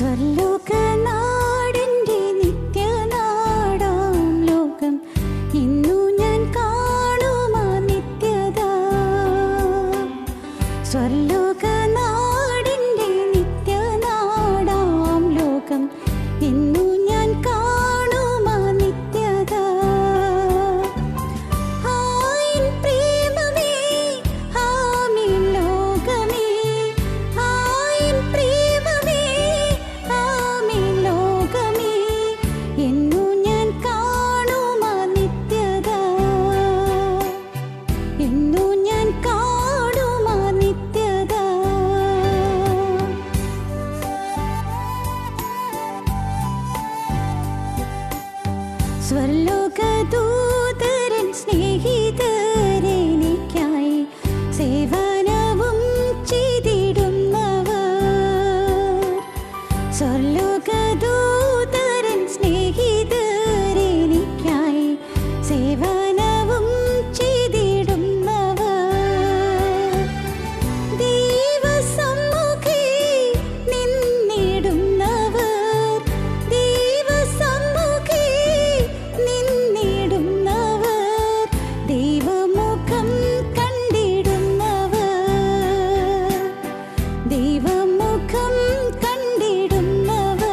സ്വർലോകനാടിൻ്റെ നിത്യനാടാം ലോകം ഇന്നു ഞാൻ കാണുമാ നിത്യത. സ്വർലോകനാടിൻ്റെ നിത്യനാടാം ലോകം ഇന്നു ഞാൻ കാണുമാ നിത്യത. ആയിൻ പ്രേമമേ ആമേൻ ലോകമേ, ആയിൻ പ്രേമമേ ആമേൻ ലോകമേ, എന്നു ഞാൻ കാണുമാ നിത്യത, എന്നു ഞാൻ കാണുമാ നിത്യത. സ്വർലോകദൂതരൻ സ്നേഹിതരെനിക്കായി സേവനവും ചെയ്തിടുന്നവർ. സ്വർലോകദൂതരൻ സ്നേഹിതരെനിക്കായി സേവനവും ചെയ്തിടുന്നവർ. ദൈവസമ്മുഖേ നിന്നിടുന്നവർ, ദൈവസമ്മുഖേ നിന്നിടുന്നവർ, ദൈവമുഖം കണ്ടിടുന്നവർ, ദൈവമുഖം കണ്ടിടുന്നവർ.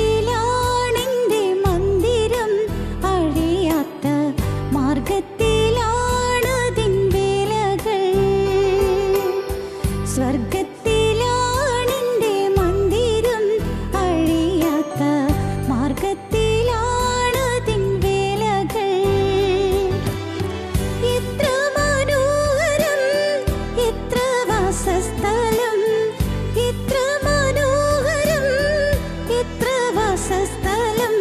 സ്വർഗത്തിലാണെൻ്റെ മന്ദിരം, അഴിയാത്ത മാർഗത്തിലാണതിൻ വേലകൾ. സ്വർഗത്തിലാണെൻ്റെ മന്ദിരം, അഴിയാത്ത മാർഗത്തിലാണതിൻ വേലകൾ. എത്ര മനോഹരം, എത്ര വാസസ്ഥലം, എത്ര മനോഹരം, എത്ര വാസസ്ഥലം,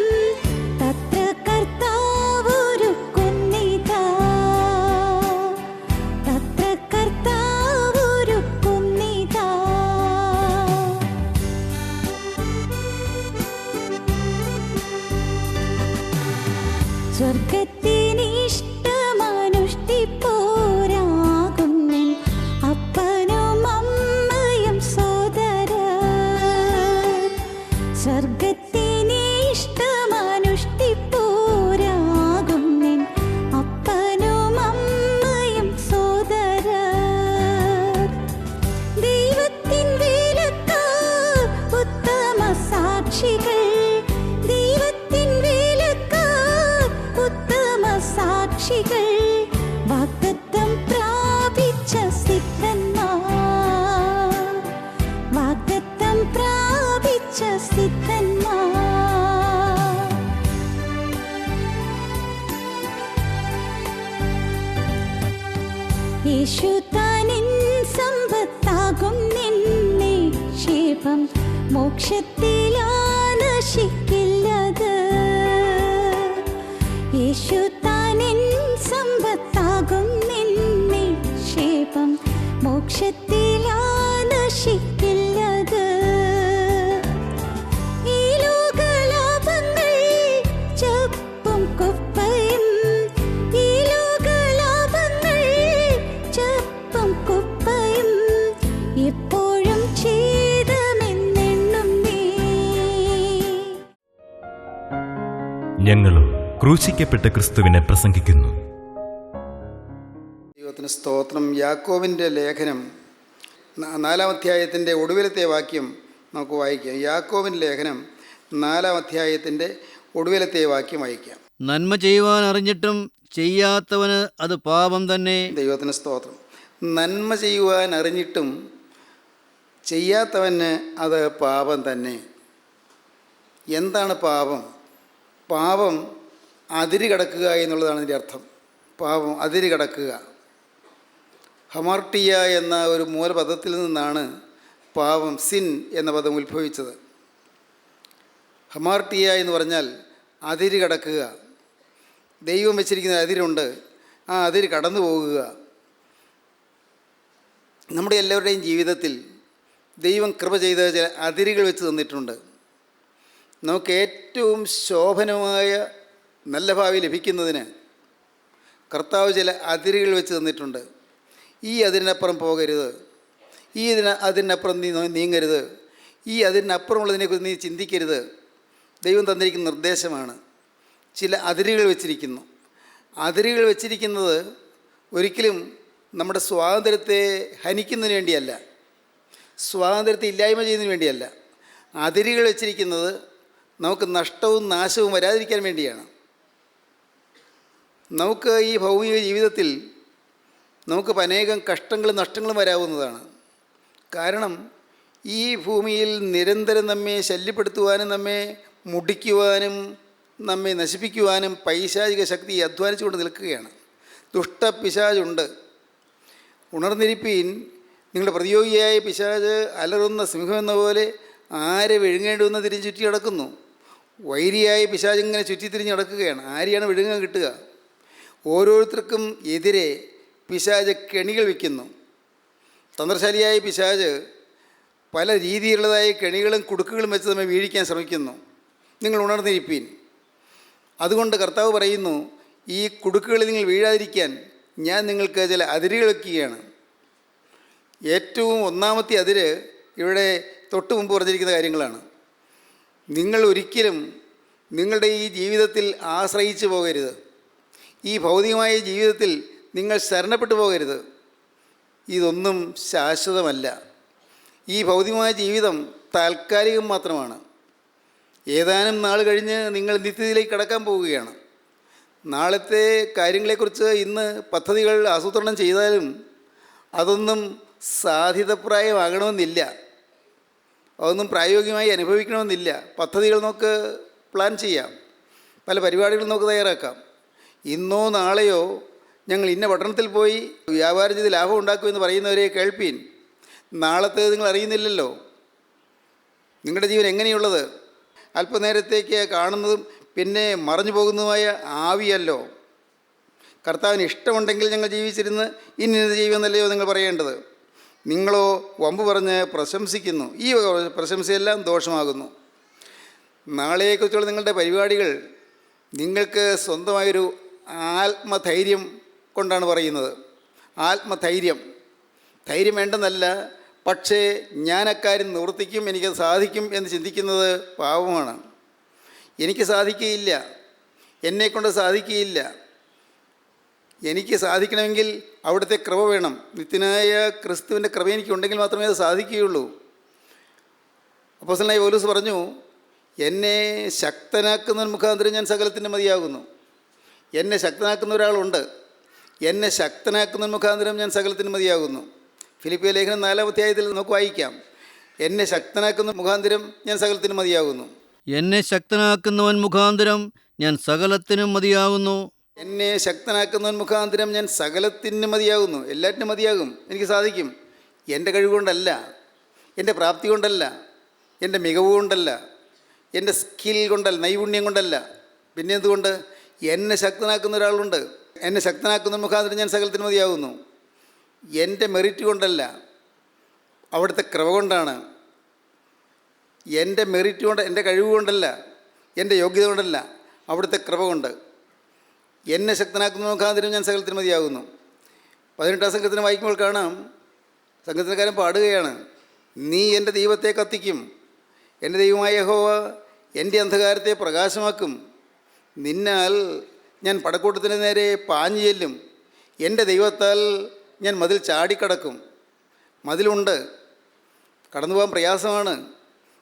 തത്ര കർത്താവൊരുക്കുന്നിതാ, തത്ര കർത്താവൊരുക്കുന്നിതാ. സ്വർഗത്തിനിഷ്ടമനുഷ്ഠിപ്പോരാകുന്നൻ അപ്പനും അമ്മയും സോദര. സ്വർഗത്തിനിഷ്ടമനുഷ്ഠിപ്പോരാകുന്നൻ അപ്പനും അമ്മയും സോദര. ദൈവത്തിൻ വേലക്കാർ ഉത്തമ സാക്ഷികൾ, ദൈവത്തിൻ വേലക്കാർ ഉത്തമ സാക്ഷികൾ, വാഗ്ദത്തം പ്രാപിച്ച സിദ്ധന്മാർ, വാഗ്ദത്തം പ്രാപിച്ച സിദ്ധന്മാർ. യേശു താനിൻ സമ്പത്താകും നിക്ഷേപം, മോക്ഷത്തിലാ നശിക്കില്ലത്. യേശു താനിൻ സമ്പത്താകും നിക്ഷേപം, മോക്ഷത്തിലാ നശിക്കില്ലത്. ഈ ലോകലാഭങ്ങൾ ചപ്പും കുപ്പയും, ഈ ലോകലാഭങ്ങൾ ചപ്പും കുപ്പയും, എപ്പോഴും ഛേദമെന്നെണ്ണും നീ. ഞങ്ങളും ക്രൂശിക്കപ്പെട്ട ക്രിസ്തുവിനെ പ്രസംഗിക്കുന്നു. ദൈവത്തിന് സ്തോത്രം. യാക്കോബിൻ്റെ ലേഖനം 4-ാം അധ്യായത്തിൻ്റെ ഒടുവിലത്തെ വാക്യം നമുക്ക് വായിക്കാം. യാക്കോബിൻ്റെ ലേഖനം 4-ാം അധ്യായത്തിൻ്റെ ഒടുവിലത്തെ വാക്യം വായിക്കാം. നന്മ ചെയ്യുവാൻ അറിഞ്ഞിട്ടും ചെയ്യാത്തവന് അത് പാപം തന്നെ. ദൈവത്തിന് സ്തോത്രം. നന്മ ചെയ്യുവാൻ അറിഞ്ഞിട്ടും ചെയ്യാത്തവന് അത് പാപം തന്നെ. എന്താണ് പാപം? പാപം അതിര് കടക്കുക എന്നുള്ളതാണ് ഇതിൻ്റെ അർത്ഥം. പാപം അതിര് കടക്കുക. ഹമാർട്ടിയ എന്ന ഒരു മൂലപദത്തിൽ നിന്നാണ് പാപം, സിൻ എന്ന പദം ഉത്ഭവിച്ചത്. ഹമാർട്ടിയ എന്ന് പറഞ്ഞാൽ അതിര് കടക്കുക. ദൈവം വെച്ചിരിക്കുന്ന അതിരുണ്ട്, ആ അതിര് കടന്നു പോകുക. നമ്മുടെ എല്ലാവരുടെയും ജീവിതത്തിൽ ദൈവം കൃപ ചെയ്ത ചില അതിരുകൾ വെച്ച് തന്നിട്ടുണ്ട്. നമുക്ക് ഏറ്റവും ശോഭനമായ നല്ല ഭാവി ലഭിക്കുന്നതിന് കർത്താവ് ചില അതിരുകൾ വെച്ച് തന്നിട്ടുണ്ട്. ഈ അതിനപ്പുറം പോകരുത്, അതിനപ്പുറം നീ നീങ്ങരുത്, അതിനപ്പുറമുള്ളതിനെക്കുറിച്ച് നീ ചിന്തിക്കരുത്. ദൈവം തന്നിരിക്കുന്ന നിർദ്ദേശമാണ്. ചില അതിരുകൾ വെച്ചിരിക്കുന്നു. അതിരുകൾ വെച്ചിരിക്കുന്നത് ഒരിക്കലും നമ്മുടെ സ്വാതന്ത്ര്യത്തെ ഹനിക്കുന്നതിന് വേണ്ടിയല്ല, സ്വാതന്ത്ര്യത്തെ ഇല്ലായ്മ ചെയ്യുന്നതിന് വേണ്ടിയല്ല. അതിരുകൾ വെച്ചിരിക്കുന്നത് നമുക്ക് നഷ്ടവും നാശവും വരാതിരിക്കാൻ വേണ്ടിയാണ്. നമുക്ക് ഈ ഭൗമിക ജീവിതത്തിൽ നമുക്ക് അനേകം കഷ്ടങ്ങളും നഷ്ടങ്ങളും വരാവുന്നതാണ്. കാരണം ഈ ഭൂമിയിൽ നിരന്തരം നമ്മെ ശല്യപ്പെടുത്തുവാനും നമ്മെ മുടിക്കുവാനും നമ്മെ നശിപ്പിക്കുവാനും പൈശാചിക ശക്തി അധ്വാനിച്ചുകൊണ്ട് നിൽക്കുകയാണ്. ദുഷ്ടപിശാചുണ്ട്. ഉണർന്നിരിപ്പീൻ, നിങ്ങളുടെ പ്രതിയോഗിയായ പിശാച് അലറുന്ന സിംഹമെന്ന പോലെ ആരെ വിഴുങ്ങേണ്ടുവെന്ന് തിരിഞ്ഞ് ചുറ്റി നടക്കുന്നു. വൈരിയായ പിശാച് ഇങ്ങനെ ചുറ്റിത്തിരിഞ്ഞ് നടക്കുകയാണ്. ആരെയാണ് വിഴുങ്ങാൻ കിട്ടുക? ഓരോരുത്തർക്കും എതിരെ പിശാച് കെണികൾ വയ്ക്കുന്നു. തന്ത്രശാലിയായ പിശാച് പല രീതിയിലുള്ളതായ കെണികളും കുടുക്കുകളും വെച്ച് നമ്മെ വീഴിക്കാൻ ശ്രമിക്കുന്നു. നിങ്ങൾ ഉണർന്നിരിപ്പീൻ. അതുകൊണ്ട് കർത്താവ് പറയുന്നു, ഈ കുടുക്കുകളിൽ നിങ്ങൾ വീഴാതിരിക്കാൻ ഞാൻ നിങ്ങൾക്ക് ചില അതിരുകൾ വയ്ക്കുകയാണ്. ഏറ്റവും ഒന്നാമത്തെ അതിര് ഇവിടെ തൊട്ട് മുമ്പ് പറഞ്ഞിരിക്കുന്ന കാര്യങ്ങളാണ്. നിങ്ങൾ ഒരിക്കലും നിങ്ങളുടെ ഈ ജീവിതത്തിൽ ആശ്രയിച്ചു പോകരുത്. ഈ ഭൗതികമായ ജീവിതത്തിൽ നിങ്ങൾ ശരണപ്പെട്ടു പോകരുത്. ഇതൊന്നും ശാശ്വതമല്ല. ഈ ഭൗതികമായ ജീവിതം താൽക്കാലികം മാത്രമാണ്. ഏതാനും നാൾ കഴിഞ്ഞ് നിങ്ങൾ നിത്യതയിലേക്ക് കടക്കാൻ പോവുകയാണ്. നാളത്തെ കാര്യങ്ങളെക്കുറിച്ച് ഇന്ന് പദ്ധതികൾ ആസൂത്രണം ചെയ്താലും അതൊന്നും സാധ്യതപ്രായമാകണമെന്നില്ല, അതൊന്നും പ്രായോഗികമായി അനുഭവിക്കണമെന്നില്ല. പദ്ധതികൾ നമുക്ക് പ്ലാൻ ചെയ്യാം, പല പരിപാടികൾ നമുക്ക് തയ്യാറാക്കാം. ഇന്നോ നാളെയോ ഞങ്ങൾ ഇന്ന പട്ടണത്തിൽ പോയി വ്യാപാരം ചെയ്ത് ലാഭം ഉണ്ടാക്കുമെന്ന് പറയുന്നവരെ കേൾപ്പീൻ. നാളത്തേത് നിങ്ങൾ അറിയുന്നില്ലല്ലോ. നിങ്ങളുടെ ജീവൻ എങ്ങനെയുള്ളത്? അല്പനേരത്തേക്ക് കാണുന്നതും പിന്നെ മറഞ്ഞു പോകുന്നതുമായ ആവിയല്ലോ. കർത്താവിന് ഇഷ്ടമുണ്ടെങ്കിൽ ഞങ്ങൾ ജീവിച്ചിരുന്ന് ഇന്നത് ചെയ്യുമെന്നല്ലയോ നിങ്ങൾ പറയേണ്ടത്. നിങ്ങളോ വമ്പ് പറഞ്ഞ് പ്രശംസിക്കുന്നു. ഈ പ്രശംസയെല്ലാം ദോഷമാകുന്നു. നാളെയെക്കുറിച്ചുള്ള നിങ്ങളുടെ പരിപാടികൾ നിങ്ങൾക്ക് സ്വന്തമായൊരു ആത്മധൈര്യം കൊണ്ടാണ് പറയുന്നത്. ആത്മധൈര്യം, ധൈര്യം വേണ്ടെന്നല്ല, പക്ഷേ ഞാൻ അക്കാര്യം നിവർത്തിക്കും, എനിക്കത് സാധിക്കും എന്ന് ചിന്തിക്കുന്നത് പാവമാണ്. എനിക്ക് സാധിക്കുകയില്ല, എന്നെക്കൊണ്ട് സാധിക്കുകയില്ല. എനിക്ക് സാധിക്കണമെങ്കിൽ അവിടുത്തെ കൃപ വേണം. നിത്യനായ ക്രിസ്തുവിൻ്റെ കൃപ എനിക്കുണ്ടെങ്കിൽ മാത്രമേ അത് സാധിക്കുകയുള്ളൂ. അപ്പോസ്തലനായ പൗലോസ് പറഞ്ഞു, എന്നെ ശക്തനാക്കുന്ന മുഖാന്തരം ഞാൻ സകലത്തിൻ്റെ മതിയാകുന്നു. എന്നെ ശക്തനാക്കുന്ന ഒരാളുണ്ട്. എന്നെ ശക്തനാക്കുന്ന മുഖാന്തരം ഞാൻ സകലത്തിന് മതിയാകുന്നു. ഫിലിപ്പിയ ലേഖനം 4-ാം അധ്യായത്തിൽ നമുക്ക് വായിക്കാം, എന്നെ ശക്തനാക്കുന്ന മുഖാന്തരം ഞാൻ സകലത്തിന് മതിയാകുന്നു. എന്നെ ശക്തനാക്കുന്നവൻ മുഖാന്തരം ഞാൻ സകലത്തിനും മതിയാകുന്നു. എന്നെ ശക്തനാക്കുന്നവൻ മുഖാന്തരം ഞാൻ സകലത്തിന് മതിയാകുന്നു. എല്ലാറ്റിനും മതിയാകും, എനിക്ക് സാധിക്കും. എൻ്റെ കഴിവുകൊണ്ടല്ല, എൻ്റെ പ്രാപ്തി കൊണ്ടല്ല, എൻ്റെ മികവ് കൊണ്ടല്ല, എൻ്റെ സ്കിൽ കൊണ്ടല്ല, നൈപുണ്യം കൊണ്ടല്ല. പിന്നെ എന്തുകൊണ്ട്? എന്നെ ശക്തനാക്കുന്ന ഒരാളുണ്ട്. എന്നെ ശക്തനാക്കുന്ന മുഖാന്തരം ഞാൻ സകലത്തിന് മതിയാകുന്നു. എൻ്റെ മെറിറ്റ് കൊണ്ടല്ല, അവിടുത്തെ കൃപ കൊണ്ടാണ്. എൻ്റെ മെറിറ്റ് കൊണ്ട്, എൻ്റെ കഴിവ് കൊണ്ടല്ല, എൻ്റെ യോഗ്യത കൊണ്ടല്ല, അവിടുത്തെ കൃപ കൊണ്ട്. എന്നെ ശക്തനാക്കുന്ന മുഖാന്തരം ഞാൻ സകലത്തിന് മതിയാകുന്നു. 18-ാം സംഘത്തിന് വായിക്കുമ്പോൾ കാണാം, സംഘത്തിനക്കാരൻ പാടുകയാണ്, നീ എൻ്റെ ദൈവത്തെ കത്തിക്കും, എൻ്റെ ദൈവമായ യഹോവ എൻ്റെ അന്ധകാരത്തെ പ്രകാശമാക്കും. നിന്നാൽ ഞാൻ പടക്കൂട്ടത്തിന് നേരെ പാഞ്ഞു ചെല്ലും, എൻ്റെ ദൈവത്താൽ ഞാൻ മതിൽ ചാടിക്കടക്കും. മതിലുണ്ട്, കടന്നു പോകാൻ പ്രയാസമാണ്,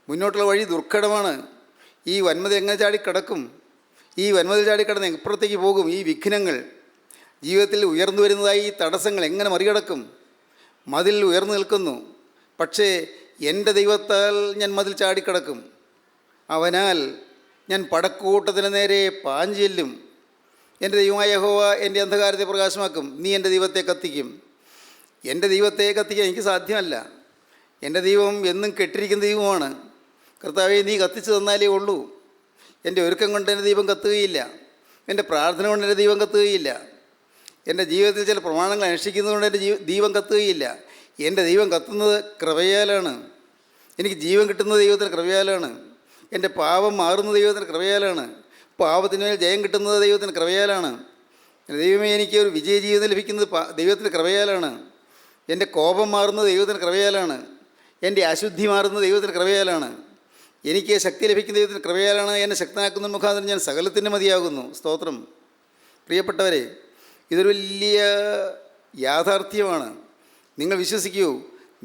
മുന്നോട്ടുള്ള വഴി ദുർഘടമാണ്. ഈ വന്മതിൽ എങ്ങനെ ചാടിക്കടക്കും? ഈ വന്മതിൽ ചാടിക്കടന്ന് എപ്പുറത്തേക്ക് പോകും? ഈ വിഘ്നങ്ങൾ, ജീവിതത്തിൽ ഉയർന്നു വരുന്നതായി ഈ തടസ്സങ്ങൾ എങ്ങനെ മറികടക്കും? മതിൽ ഉയർന്നു നിൽക്കുന്നു, പക്ഷേ എൻ്റെ ദൈവത്താൽ ഞാൻ മതിൽ ചാടിക്കടക്കും. അവനാൽ ഞാൻ പടക്കൂട്ടത്തിന് നേരെ പാഞ്ഞു ചെല്ലും. എൻ്റെ ദൈവമായ യഹോവ എൻ്റെ അന്ധകാരത്തെ പ്രകാശമാക്കും. നീ എൻ്റെ ദൈവത്തെ കത്തിക്കും. എൻ്റെ ദൈവത്തെ കത്തിക്കാൻ എനിക്ക് സാധ്യമല്ല. എൻ്റെ ദൈവം എന്നും കെട്ടിരിക്കുന്ന ദൈവമാണ്. കർത്താവെ, നീ കത്തിച്ചു തന്നാലേ ഉള്ളൂ. എൻ്റെ ഒരുക്കം കൊണ്ട് എൻ്റെ ദൈവം കത്തുകയില്ല, എൻ്റെ പ്രാർത്ഥന കൊണ്ട് എൻ്റെ ദൈവം കത്തുകയില്ല, എൻ്റെ ജീവിതത്തിൽ ചില പ്രമാണങ്ങൾ അനുഷ്ഠിക്കുന്നതുകൊണ്ട് എൻ്റെ ദൈവം കത്തുകയില്ല. എൻ്റെ ദൈവം കത്തുന്നത് കൃപയാലാണ്. എനിക്ക് ജീവൻ കിട്ടുന്നത് ദൈവത്തിൻ്റെ കൃപയാലാണ്. എൻ്റെ പാപം മാറുന്ന ദൈവത്തിൻ്റെ കൃപയാലാണ്. പാപത്തിന് മേൽ ജയം കിട്ടുന്നത് ദൈവത്തിൻ്റെ കൃപയാലാണ്. ദൈവമേ, എനിക്ക് ഒരു വിജയജീവിതം ലഭിക്കുന്നത് ദൈവത്തിൻ്റെ കൃപയാലാണ്. എൻ്റെ കോപം മാറുന്നത് ദൈവത്തിൻ്റെ കൃപയാലാണ്. എൻ്റെ അശുദ്ധി മാറുന്നത് ദൈവത്തിൻ്റെ കൃപയാലാണ്. എനിക്ക് ശക്തി ലഭിക്കുന്ന ദൈവത്തിൻ്റെ കൃപയാലാണ്. എന്നെ ശക്തനാക്കുന്ന മുഖാന്തരം ഞാൻ സകലത്തിന് മതിയാകുന്നു. സ്തോത്രം. പ്രിയപ്പെട്ടവരെ, ഇതൊരു വലിയ യാഥാർത്ഥ്യമാണ്. നിങ്ങൾ വിശ്വസിക്കൂ,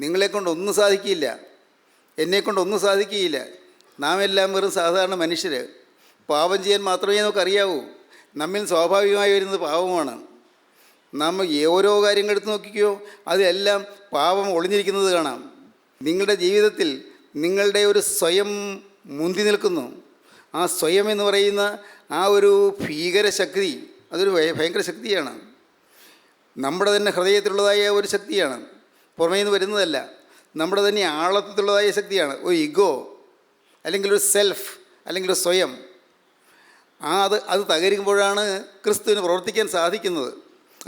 നിങ്ങളെക്കൊണ്ടൊന്നും സാധിക്കില്ല, എന്നെക്കൊണ്ടൊന്നും സാധിക്കുകയില്ല. നാം എല്ലാം വെറും സാധാരണ മനുഷ്യർ. പാപം ചെയ്യാൻ മാത്രമേ നമുക്കറിയാവൂ. നമ്മിൽ സ്വാഭാവികമായി വരുന്നത് പാപമാണ്. നാം ഓരോ കാര്യങ്ങൾ എടുത്ത് നോക്കിക്കോ, അതെല്ലാം പാപം ഒളിഞ്ഞിരിക്കുന്നത് കാണാം. നിങ്ങളുടെ ജീവിതത്തിൽ നിങ്ങളുടെ ഒരു സ്വയം മുന്തി നിൽക്കുന്നു. ആ സ്വയം എന്ന് പറയുന്ന ആ ഒരു ഭീകരശക്തി, അതൊരു ഭയങ്കര ശക്തിയാണ്. നമ്മുടെ തന്നെ ഹൃദയത്തിലുള്ളതായ ഒരു ശക്തിയാണ്, പുറമേ നിന്ന് വരുന്നതല്ല. നമ്മുടെ തന്നെ ആളത്തിലുള്ളതായ ശക്തിയാണ്. ഒരു ഇഗോ, അല്ലെങ്കിൽ ഒരു സെൽഫ്, അല്ലെങ്കിൽ ഒരു സ്വയം. അത് തകരുമ്പോഴാണ് ക്രിസ്തുവിന് പ്രവർത്തിക്കാൻ സാധിക്കുന്നത്.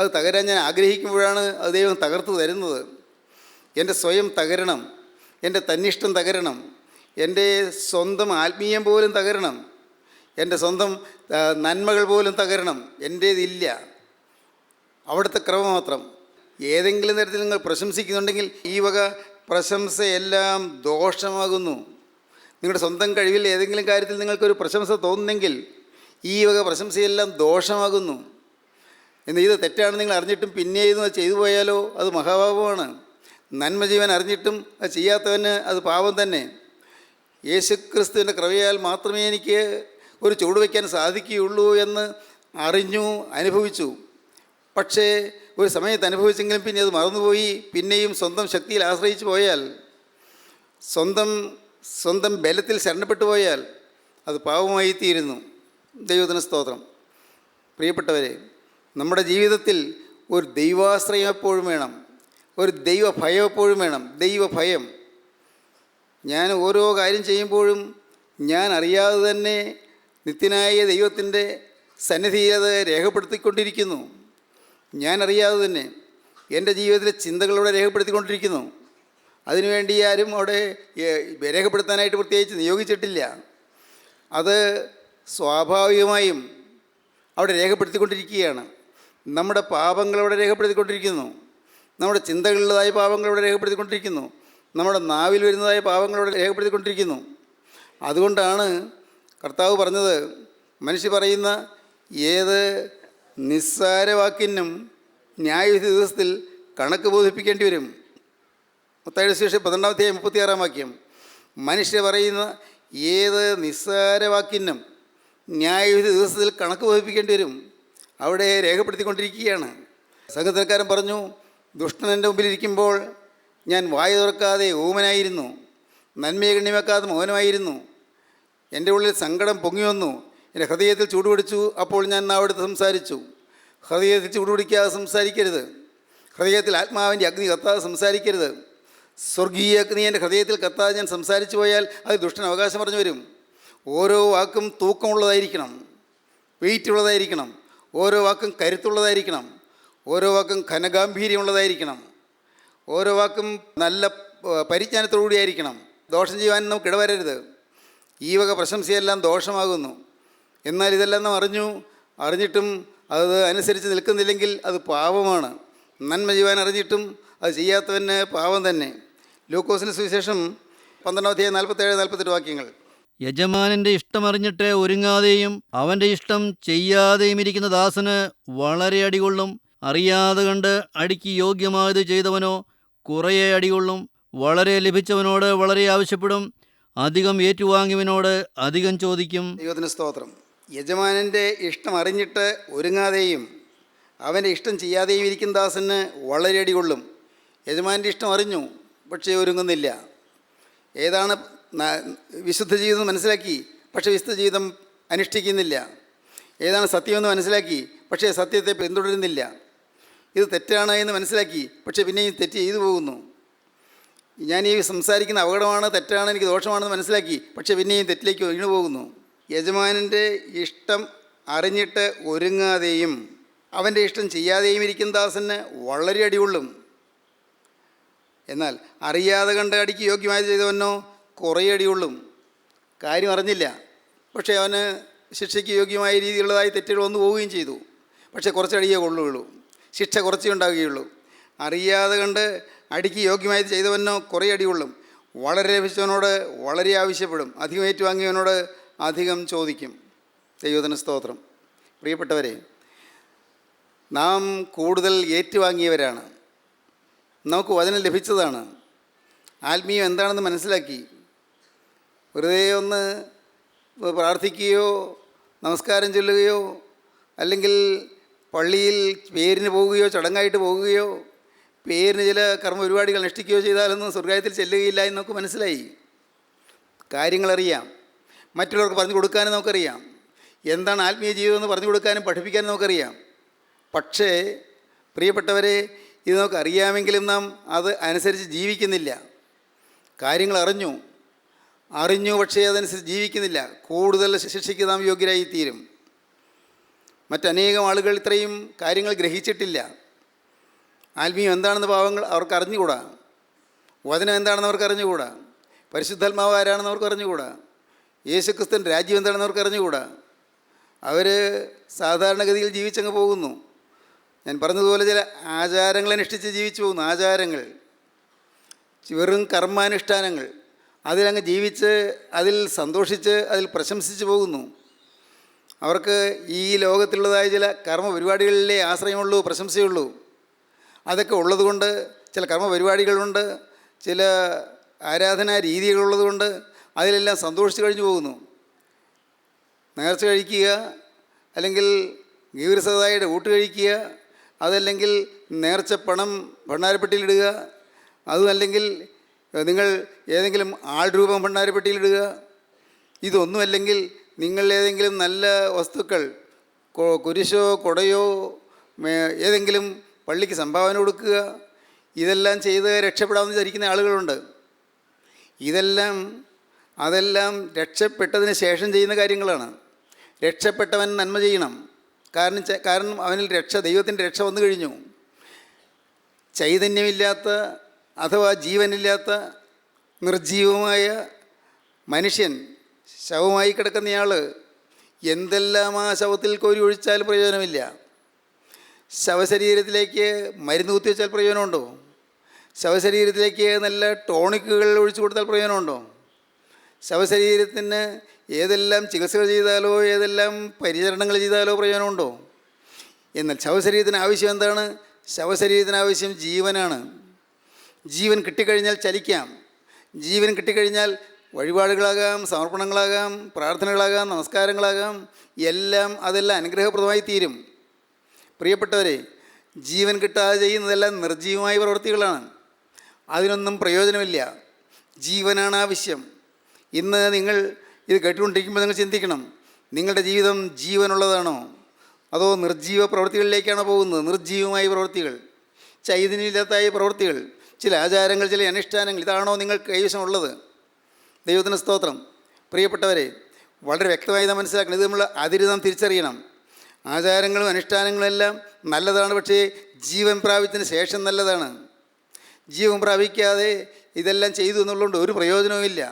അത് തകരാൻ ഞാൻ ആഗ്രഹിക്കുമ്പോഴാണ് അത് ദൈവം തകർത്ത് തരുന്നത്. എൻ്റെ സ്വയം തകരണം, എൻ്റെ തന്നിഷ്ടം തകരണം, എൻ്റെ സ്വന്തം ആത്മീയം പോലും തകരണം, എൻ്റെ സ്വന്തം നന്മകൾ പോലും തകരണം. എൻ്റേതില്ല, അവിടുത്തെ ക്രമം മാത്രം. ഏതെങ്കിലും തരത്തിൽ നിങ്ങൾ പ്രശംസിക്കുന്നുണ്ടെങ്കിൽ ഈ വക പ്രശംസയെല്ലാം ദോഷമാകുന്നു. നിങ്ങളുടെ സ്വന്തം കഴിവിൽ ഏതെങ്കിലും കാര്യത്തിൽ നിങ്ങൾക്കൊരു പ്രശംസ തോന്നുന്നെങ്കിൽ ഈ വക പ്രശംസയെല്ലാം ദോഷമാകുന്നു. എന്നാൽ ഇത് തെറ്റാണ് നിങ്ങൾ അറിഞ്ഞിട്ടും പിന്നെയും അത് ചെയ്തു പോയാലോ അത് മഹാപാപമാണ്. നന്മ ചെയ്യാൻ അറിഞ്ഞിട്ടും അത് ചെയ്യാത്തവന് അത് പാപം തന്നെ. യേശുക്രിസ്തുവിൻ്റെ കൃപയാൽ മാത്രമേ എനിക്ക് ഒരു ചുവട് വയ്ക്കാൻ സാധിക്കുകയുള്ളൂ എന്ന് അറിഞ്ഞു, അനുഭവിച്ചു. പക്ഷേ ഒരു സമയത്ത് അനുഭവിച്ചെങ്കിലും പിന്നെ അത് മറന്നുപോയി. പിന്നെയും സ്വന്തം ശക്തിയിൽ ആശ്രയിച്ചു പോയാൽ, സ്വന്തം ബലത്തിൽ ശരണപ്പെട്ടു പോയാൽ അത് പാപമായി തീരുന്നു. ദൈവത്തിന് സ്തോത്രം. പ്രിയപ്പെട്ടവരെ, നമ്മുടെ ജീവിതത്തിൽ ഒരു ദൈവാശ്രയം എപ്പോഴും വേണം, ഒരു ദൈവഭയം എപ്പോഴും വേണം. ദൈവഭയം. ഞാൻ ഓരോ കാര്യം ചെയ്യുമ്പോഴും ഞാൻ അറിയാതെ തന്നെ നിത്യനായ ദൈവത്തിൻ്റെ സന്നിധിയിൽ അത് രേഖപ്പെടുത്തിക്കൊണ്ടിരിക്കുന്നു. ഞാൻ അറിയാതെ തന്നെ എൻ്റെ ജീവിതത്തിലെ ചിന്തകളോടെ രേഖപ്പെടുത്തിക്കൊണ്ടിരിക്കുന്നു. അതിനുവേണ്ടി ആരും അവിടെ രേഖപ്പെടുത്താനായിട്ട് പ്രത്യേകിച്ച് നിയോഗിച്ചിട്ടില്ല. അത് സ്വാഭാവികമായും അവിടെ രേഖപ്പെടുത്തിക്കൊണ്ടിരിക്കുകയാണ്. നമ്മുടെ പാപങ്ങളവിടെ രേഖപ്പെടുത്തിക്കൊണ്ടിരിക്കുന്നു. നമ്മുടെ ചിന്തകളിലുള്ളതായ പാപങ്ങളവിടെ രേഖപ്പെടുത്തിക്കൊണ്ടിരിക്കുന്നു. നമ്മുടെ നാവിൽ വരുന്നതായ പാപങ്ങളവിടെ രേഖപ്പെടുത്തിക്കൊണ്ടിരിക്കുന്നു. അതുകൊണ്ടാണ് കർത്താവ് പറഞ്ഞത്, മനുഷ്യ പറയുന്ന ഏത് നിസ്സാരവാക്കിനും ന്യായവിധി ദിവസത്തിൽ കണക്ക് ബോധിപ്പിക്കേണ്ടി വരും. മത്തായിയുടെ സുവിശേഷം 12-36 വാക്യം. മനുഷ്യ പറയുന്ന ഏത് നിസ്സാരവാക്കിനും ന്യായവിധി ദിവസത്തിൽ കണക്ക് ബോധിപ്പിക്കേണ്ടി വരും. അവിടെ രേഖപ്പെടുത്തിക്കൊണ്ടിരിക്കുകയാണ്. സംഘത്തിൽക്കാരൻ പറഞ്ഞു, ദുഷ്ടൻ എൻ്റെ മുമ്പിലിരിക്കുമ്പോൾ ഞാൻ വായ തുറക്കാതെ ഊമനായിരുന്നു, നന്മയെ ഗണ്യമാക്കാതെ മൗനമായിരുന്നു. എൻ്റെ ഉള്ളിൽ സങ്കടം പൊങ്ങി വന്നു, എൻ്റെ ഹൃദയത്തിൽ ചൂടുപിടിച്ചു. അപ്പോൾ ഞാൻ അവിടുത്തെ സംസാരിച്ചു. ഹൃദയത്തിൽ ചൂടുപിടിക്കാതെ സംസാരിക്കരുത്. ഹൃദയത്തിൽ ആത്മാവിൻ്റെ അഗ്നി കത്താതെ സംസാരിക്കരുത്. സ്വർഗീയ അഗ്നി എൻ്റെ ഹൃദയത്തിൽ കത്താതെ ഞാൻ സംസാരിച്ചു പോയാൽ അത് ദുഷ്ടൻ അവകാശം പറഞ്ഞു വരും. ഓരോ വാക്കും തൂക്കമുള്ളതായിരിക്കണം, വെയിറ്റുള്ളതായിരിക്കണം. ഓരോ വാക്കും കരുത്തുള്ളതായിരിക്കണം. ഓരോ വാക്കും ഘനഗാംഭീര്യമുള്ളതായിരിക്കണം. ഓരോ വാക്കും നല്ല പരിജ്ഞാനത്തോടുകൂടിയായിരിക്കണം. ദോഷം ചെയ്യുവാൻ നമുക്ക് ഇടവരരുത്. ഈ വക പ്രശംസയെല്ലാം ദോഷമാകുന്നു. എന്നാൽ ഇതെല്ലാം നാം അറിഞ്ഞിട്ടും അത് അനുസരിച്ച് നിൽക്കുന്നില്ലെങ്കിൽ അത് പാപമാണ്. നന്മ ചെയ്യുവാൻ അറിഞ്ഞിട്ടും അത് ചെയ്യാത്തവന് പാപം തന്നെ. ലൂക്കോസിൻ്റെ സുവിശേഷം 12-47-48 വാക്യങ്ങൾ. യജമാനൻ്റെ ഇഷ്ടമറിഞ്ഞിട്ട് ഒരുങ്ങാതെയും അവൻ്റെ ഇഷ്ടം ചെയ്യാതെയും ഇരിക്കുന്ന ദാസന് വളരെ അടികൊള്ളും. അറിയാതെ കണ്ട് അടിക്ക് യോഗ്യമായത് ചെയ്തവനോ കുറേ അടികൊള്ളും. വളരെ ലഭിച്ചവനോട് വളരെ ആവശ്യപ്പെടും, അധികം ഏറ്റുവാങ്ങിയവനോട് അധികം ചോദിക്കും. ദൈവത്തിന് സ്തോത്രം. യജമാനൻ്റെ ഇഷ്ടം അറിഞ്ഞിട്ട് ഒരുങ്ങാതെയും അവൻ്റെ ഇഷ്ടം ചെയ്യാതെയും ഇരിക്കുന്ന ദാസന് വളരെ അടികൊള്ളും. യജമാനൻ്റെ ഇഷ്ടം അറിഞ്ഞു, പക്ഷേ ഒരുങ്ങുന്നില്ല. ഏതാണ് വിശുദ്ധ ജീവിതം മനസ്സിലാക്കി, പക്ഷേ വിശുദ്ധ ജീവിതം അനുഷ്ഠിക്കുന്നില്ല. ഏതാണ് സത്യമെന്ന് മനസ്സിലാക്കി, പക്ഷേ സത്യത്തെ പിന്തുടരുന്നില്ല. ഇത് തെറ്റാണ് എന്ന് മനസ്സിലാക്കി, പക്ഷേ പിന്നെയും തെറ്റ് ചെയ്തു പോകുന്നു. ഞാൻ ഈ സംസാരിക്കുന്ന അപകടമാണ്, തെറ്റാണ്, എനിക്ക് ദോഷമാണെന്ന് മനസ്സിലാക്കി, പക്ഷേ പിന്നെയും തെറ്റിലേക്ക് വീണു പോകുന്നു. യജമാനൻ്റെ ഇഷ്ടം അറിഞ്ഞിട്ട് ഒരുങ്ങാതെയും അവൻ്റെ ഇഷ്ടം ചെയ്യാതെയും ഇരിക്കുന്ന ദാസന് വളരെ അടികൊള്ളും. എന്നാൽ അറിയാതെ കണ്ട അടിക്ക് യോഗ്യമായി ചെയ്തവനോ കുറേ അടികൊള്ളും. കാര്യം അറിഞ്ഞില്ല, പക്ഷേ അവന് ശിക്ഷയ്ക്ക് യോഗ്യമായ രീതിയിലുള്ളതായി തെറ്റുകൾ വന്നു പോവുകയും ചെയ്തു. പക്ഷേ കുറച്ചടിയേ കൊള്ളുകയുള്ളൂ, ശിക്ഷ കുറച്ചേ ഉണ്ടാകുകയുള്ളൂ. അറിയാതെ കണ്ട് അടിക്ക് യോഗ്യമായി ചെയ്തവനോ കുറേ അടി കൊള്ളും. വളരെ ലഭിച്ചവനോട് വളരെ ആവശ്യപ്പെടും, അധികം ഏറ്റുവാങ്ങിയവനോട് അധികം ചോദിക്കും. ദൈവത്തിന് സ്തോത്രം. പ്രിയപ്പെട്ടവരെ, നാം കൂടുതൽ ഏറ്റുവാങ്ങിയവരാണ്. നമുക്ക് വചനം ലഭിച്ചതാണ്. ആത്മീയം എന്താണെന്ന് മനസ്സിലാക്കി. വെറുതെ ഒന്ന് പ്രാർത്ഥിക്കുകയോ നമസ്കാരം ചൊല്ലുകയോ അല്ലെങ്കിൽ പള്ളിയിൽ പേരിന് പോവുകയോ ചടങ്ങായിട്ട് പോകുകയോ പേരിന് ചില കർമ്മ പരിപാടികൾ അനുഷ്ഠിക്കുകയോ ചെയ്താലൊന്നും സ്വർഗ്ഗത്തിൽ ചെല്ലുകയില്ല എന്ന് നമുക്ക് മനസ്സിലായി. കാര്യങ്ങളറിയാം, മറ്റുള്ളവർക്ക് പറഞ്ഞു കൊടുക്കാനും നമുക്കറിയാം, എന്താണ് ആത്മീയ ജീവിതം എന്ന് പറഞ്ഞു കൊടുക്കാനും പഠിപ്പിക്കാനും നമുക്കറിയാം. പക്ഷേ പ്രിയപ്പെട്ടവരെ, ഇത് നമുക്ക് അറിയാമെങ്കിലും നാം അത് അനുസരിച്ച് ജീവിക്കുന്നില്ല. കാര്യങ്ങൾ അറിഞ്ഞു പക്ഷേ അതനുസരിച്ച് ജീവിക്കുന്നില്ല. കൂടുതൽ ശിക്ഷയ്ക്ക് നാം യോഗ്യരായി തീരും. മറ്റനേകം ആളുകൾ ഇത്രയും കാര്യങ്ങൾ ഗ്രഹിച്ചിട്ടില്ല. ആത്മീയം എന്താണെന്ന് പാവങ്ങൾ അവർക്ക് അറിഞ്ഞുകൂടാ. വചനം എന്താണെന്ന് അവർക്ക് അറിഞ്ഞുകൂടാ. പരിശുദ്ധാത്മാവ് ആരാണെന്ന് അവർക്ക് അറിഞ്ഞുകൂടാ. യേശുക്രിസ്തുവിൻ്റെ രാജ്യം എന്താണെന്ന് അവർക്ക് അറിഞ്ഞുകൂടാ. അവർ സാധാരണഗതിയിൽ ജീവിച്ചങ്ങ് പോകുന്നു. ഞാൻ പറഞ്ഞതുപോലെ ചില ആചാരങ്ങൾ അനുഷ്ഠിച്ച് ജീവിച്ചു പോകുന്നു. ആചാരങ്ങൾ, വെറും കർമാനുഷ്ഠാനങ്ങൾ, അതിലങ്ങ് ജീവിച്ച് അതിൽ സന്തോഷിച്ച് അതിൽ പ്രശംസിച്ച് പോകുന്നു. അവർക്ക് ഈ ലോകത്തിലുള്ളതായ ചില കർമ്മ പരിപാടികളിലേ ആശ്രയമുള്ളൂ, പ്രശംസയുള്ളൂ. അതൊക്കെ ഉള്ളതുകൊണ്ട് ചില കർമ്മ പരിപാടികളുണ്ട്, ചില ആരാധനാ രീതികളുള്ളതുകൊണ്ട് അതിലെല്ലാം സന്തോഷിച്ച് കഴിഞ്ഞു പോകുന്നു. നേർച്ച കഴിക്കുക, അല്ലെങ്കിൽ ഗീവരസതായുടെ ഊട്ട് കഴിക്കുക, അതല്ലെങ്കിൽ നേർച്ച പണം ഭണ്ഡാരപ്പെട്ടിയിലിടുക, അതുമല്ലെങ്കിൽ നിങ്ങൾ ഏതെങ്കിലും ആൾരൂപം ഭണ്ഡാരപ്പെട്ടിയിലിടുക, ഇതൊന്നുമല്ലെങ്കിൽ നിങ്ങൾ ഏതെങ്കിലും നല്ല വസ്തുക്കൾ, കുരിശോ കൊടയോ ഏതെങ്കിലും പള്ളിക്ക് സംഭാവന കൊടുക്കുക, ഇതെല്ലാം ചെയ്ത് രക്ഷപ്പെടാമെന്ന് ധരിക്കുന്ന ആളുകളുണ്ട്. അതെല്ലാം രക്ഷപ്പെട്ടതിന് ശേഷം ചെയ്യുന്ന കാര്യങ്ങളാണ്. രക്ഷപ്പെട്ടവൻ നന്മ ചെയ്യണം. കാരണം അവനിൽ ദൈവത്തിൻ്റെ രക്ഷ വന്നു കഴിഞ്ഞു. ചൈതന്യമില്ലാത്ത അഥവാ ജീവനില്ലാത്ത നിർജീവമായ മനുഷ്യൻ, ശവമായി കിടക്കുന്നയാൾ, എന്തെല്ലാം ആ ശവത്തിൽ കോരി ഒഴിച്ചാൽ പ്രയോജനമില്ല. ശവശരീരത്തിലേക്ക് മരുന്ന് കുത്തിവെച്ചാൽ പ്രയോജനമുണ്ടോ? ശവശരീരത്തിലേക്ക് നല്ല ടോണിക്കുകൾ ഒഴിച്ചു കൊടുത്താൽ പ്രയോജനമുണ്ടോ? ശവശരീരത്തിന് ഏതെല്ലാം ചികിത്സകൾ ചെയ്താലോ ഏതെല്ലാം പരിചരണങ്ങൾ ചെയ്താലോ പ്രയോജനമുണ്ടോ? എന്നാൽ ശവശരീരത്തിന് ആവശ്യം എന്താണ്? ശവശരീരത്തിന് ആവശ്യം ജീവനാണ്. ജീവൻ കിട്ടിക്കഴിഞ്ഞാൽ ചലിക്കാം. ജീവൻ കിട്ടിക്കഴിഞ്ഞാൽ വഴിപാടുകളാകാം, സമർപ്പണങ്ങളാകാം, പ്രാർത്ഥനകളാകാം, നമസ്കാരങ്ങളാകാം, അതെല്ലാം അനുഗ്രഹപ്രദമായി തീരും. പ്രിയപ്പെട്ടവരെ, ജീവൻ കിട്ടാതെ ചെയ്യുന്നതെല്ലാം നിർജീവമായ പ്രവൃത്തികളാണ്. അതിനൊന്നും പ്രയോജനമില്ല. ജീവനാണ് ആവശ്യം. ഇന്ന് നിങ്ങൾ ഇത് കേട്ടുകൊണ്ടിരിക്കുമ്പോൾ നിങ്ങൾ ചിന്തിക്കണം, നിങ്ങളുടെ ജീവിതം ജീവനുള്ളതാണോ അതോ നിർജീവ പ്രവൃത്തികളിലേക്കാണോ പോകുന്നത്? നിർജീവമായ പ്രവൃത്തികൾ, ചൈതന്യമില്ലാത്ത പ്രവൃത്തികൾ, ചില ആചാരങ്ങൾ, ചില അനുഷ്ഠാനങ്ങൾ, ഇതാണോ നിങ്ങൾ കൈവശമുള്ളത്? ദൈവത്തിന് സ്തോത്രം. പ്രിയപ്പെട്ടവരെ, വളരെ വ്യക്തമായി നാം മനസ്സിലാക്കണം. ഇത് നമ്മൾ അതിര് നാം തിരിച്ചറിയണം. ആചാരങ്ങളും അനുഷ്ഠാനങ്ങളും എല്ലാം നല്ലതാണ്, പക്ഷേ ജീവൻ പ്രാപിച്ചതിന് ശേഷം നല്ലതാണ്. ജീവൻ പ്രാപിക്കാതെ ഇതെല്ലാം ചെയ്തു എന്നുള്ളതുകൊണ്ട് ഒരു പ്രയോജനവുമില്ല.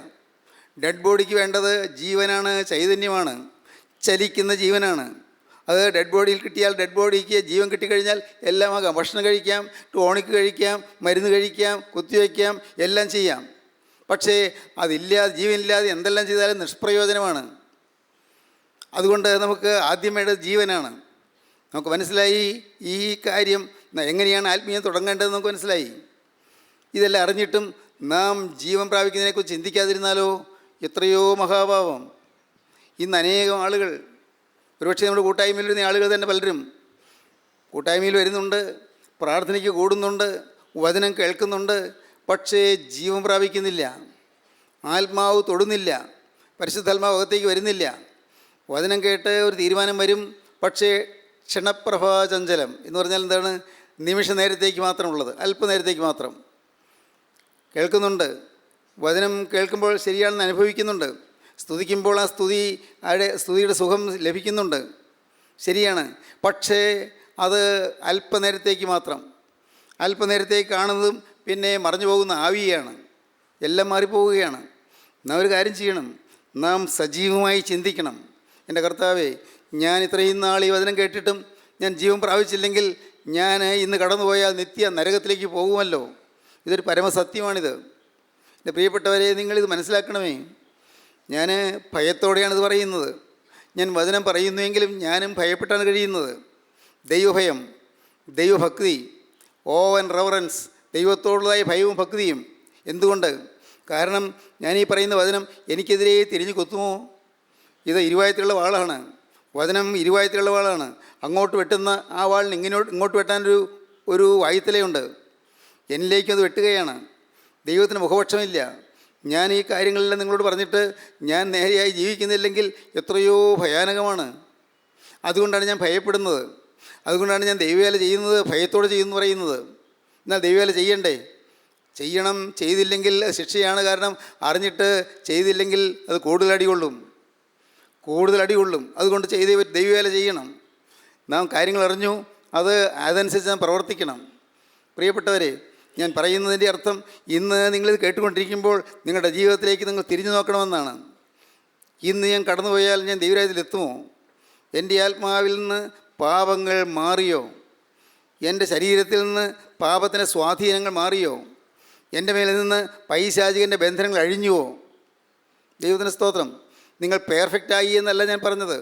ഡെഡ് ബോഡിക്ക് വേണ്ടത് ജീവനാണ്, ചൈതന്യമാണ്, ചലിക്കുന്ന ജീവനാണ്. അത് ഡെഡ് ബോഡിയിൽ കിട്ടിയാൽ, ഡെഡ് ബോഡിക്ക് ജീവൻ കിട്ടിക്കഴിഞ്ഞാൽ എല്ലാം ആകാം. ഭക്ഷണം കഴിക്കാം, ടോണിക്ക് കഴിക്കാം, മരുന്ന് കഴിക്കാം, കുത്തിവയ്ക്കാം, എല്ലാം ചെയ്യാം. പക്ഷേ ജീവനില്ലാതെ എന്തെല്ലാം ചെയ്താലും നിഷ്പ്രയോജനമാണ്. അതുകൊണ്ട് നമുക്ക് ആദ്യം വേണ്ടത് ജീവനാണ്. നമുക്ക് മനസ്സിലായി ഈ കാര്യം എങ്ങനെയാണ് ആത്മീയം തുടങ്ങേണ്ടതെന്ന് നമുക്ക് മനസ്സിലായി. ഇതെല്ലാം അറിഞ്ഞിട്ടും നാം ജീവൻ പ്രാപിക്കുന്നതിനെക്കുറിച്ച് ചിന്തിക്കാതിരുന്നാലോ എത്രയോ മഹാഭാവം. ഇന്ന് അനേകം ആളുകൾ, ഒരുപക്ഷെ നമ്മുടെ കൂട്ടായ്മയിൽ വരുന്ന ആളുകൾ തന്നെ പലരും കൂട്ടായ്മയിൽ വരുന്നുണ്ട്, പ്രാർത്ഥനയ്ക്ക് കൂടുന്നുണ്ട്, വചനം കേൾക്കുന്നുണ്ട്, പക്ഷേ ജീവൻ പ്രാപിക്കുന്നില്ല. ആത്മാവ് തൊടുന്നില്ല, പരിശുദ്ധാത്മാവ് അകത്തേക്ക് വരുന്നില്ല. വചനം കേട്ട് ഒരു തീരുമാനം വരും, പക്ഷേ ക്ഷണപ്രഭാചഞ്ചലം എന്ന് പറഞ്ഞാൽ എന്താണ്? നിമിഷ നേരത്തേക്ക് മാത്രമുള്ളത്, അല്പനേരത്തേക്ക് മാത്രം കേൾക്കുന്നുണ്ട്. വചനം കേൾക്കുമ്പോൾ ശരിയാണെന്ന് അനുഭവിക്കുന്നുണ്ട്. സ്തുതിക്കുമ്പോൾ ആ സ്തുതിയുടെ സുഖം ലഭിക്കുന്നുണ്ട്, ശരിയാണ്. പക്ഷേ അത് അല്പനേരത്തേക്ക് മാത്രം. അല്പനേരത്തേക്ക് കാണുന്നതും പിന്നെ മറഞ്ഞു പോകുന്ന ആവിയാണ്. എല്ലാം മാറിപ്പോവുകയാണ്. നാം ഒരു കാര്യം ചെയ്യണം, നാം സജീവമായി ചിന്തിക്കണം. എൻ്റെ കർത്താവേ, ഞാൻ ഇത്രയും നാൾ ഈ വചനം കേട്ടിട്ടും ഞാൻ ജീവൻ പ്രാപിച്ചില്ലെങ്കിൽ ഞാൻ ഇന്ന് കടന്നുപോയാൽ നിത്യ നരകത്തിലേക്ക് പോകുമല്ലോ. ഇതൊരു പരമസത്യമാണിത്. എൻ്റെ പ്രിയപ്പെട്ടവരെ, നിങ്ങളിത് മനസ്സിലാക്കണമേ. ഞാൻ ഭയത്തോടെയാണിത് പറയുന്നത്. ഞാൻ വചനം പറയുന്നുവെങ്കിലും ഞാനും ഭയപ്പെട്ടാണ് കഴിയുന്നത്. ദൈവഭയം, ദൈവഭക്തി, ഓവൻ റെവറൻസ്, ദൈവത്തോടുള്ളതായ ഭയവും ഭക്തിയും. എന്തുകൊണ്ട്? കാരണം ഞാൻ ഈ പറയുന്ന വചനം എനിക്കെതിരെ തിരിഞ്ഞു കൊത്തുമോ? ഇത് ഇരുവായത്തിലുള്ള വാളാണ്. വചനം ഇരുവായത്തിലുള്ള വാളാണ്. അങ്ങോട്ട് വെട്ടുന്ന ആ വാളിന് ഇങ്ങോട്ട് വെട്ടാനൊരു വായുത്തലയുണ്ട്. എന്നിലേക്കും അത് വെട്ടുകയാണ്. ദൈവത്തിന് മുഖപക്ഷമില്ല. ഞാൻ ഈ കാര്യങ്ങളെല്ലാം നിങ്ങളോട് പറഞ്ഞിട്ട് ഞാൻ നേരെയായി ജീവിക്കുന്നില്ലെങ്കിൽ എത്രയോ ഭയാനകമാണ്. അതുകൊണ്ടാണ് ഞാൻ ഭയപ്പെടുന്നത്. അതുകൊണ്ടാണ് ഞാൻ ദൈവവേല ചെയ്യുന്നത് ഭയത്തോടെ ചെയ്യുമെന്ന് പറയുന്നത്. എന്നാൽ ദൈവവേല ചെയ്യണ്ടേ? ചെയ്യണം. ചെയ്തില്ലെങ്കിൽ അത് ശിക്ഷയാണ്. കാരണം അറിഞ്ഞിട്ട് ചെയ്തില്ലെങ്കിൽ അത് കൂടുതൽ അടികൊള്ളും. അതുകൊണ്ട് ദൈവവേല ചെയ്യണം. നാം കാര്യങ്ങൾ അറിഞ്ഞു, അതനുസരിച്ച് നാം പ്രവർത്തിക്കണം. പ്രിയപ്പെട്ടവരെ, ഞാൻ പറയുന്നതിൻ്റെ അർത്ഥം ഇന്ന് നിങ്ങളിത് കേട്ടുകൊണ്ടിരിക്കുമ്പോൾ നിങ്ങളുടെ ജീവിതത്തിലേക്ക് നിങ്ങൾ തിരിഞ്ഞു നോക്കണമെന്നാണ്. ഇന്ന് ഞാൻ കടന്നുപോയാൽ ഞാൻ ദൈവരാജ്യത്തിലെത്തുമോ? എൻ്റെ ആത്മാവിൽ നിന്ന് പാപങ്ങൾ മാറിയോ? എൻ്റെ ശരീരത്തിൽ നിന്ന് പാപത്തിൻ്റെ സ്വാധീനങ്ങൾ മാറിയോ? എൻ്റെ മേലിൽ നിന്ന് പൈശാചികൻ്റെ ബന്ധനങ്ങൾ അഴിഞ്ഞുവോ? ദൈവത്തിന് സ്തോത്രം. നിങ്ങൾ പെർഫെക്റ്റായി എന്നല്ല ഞാൻ പറഞ്ഞത്.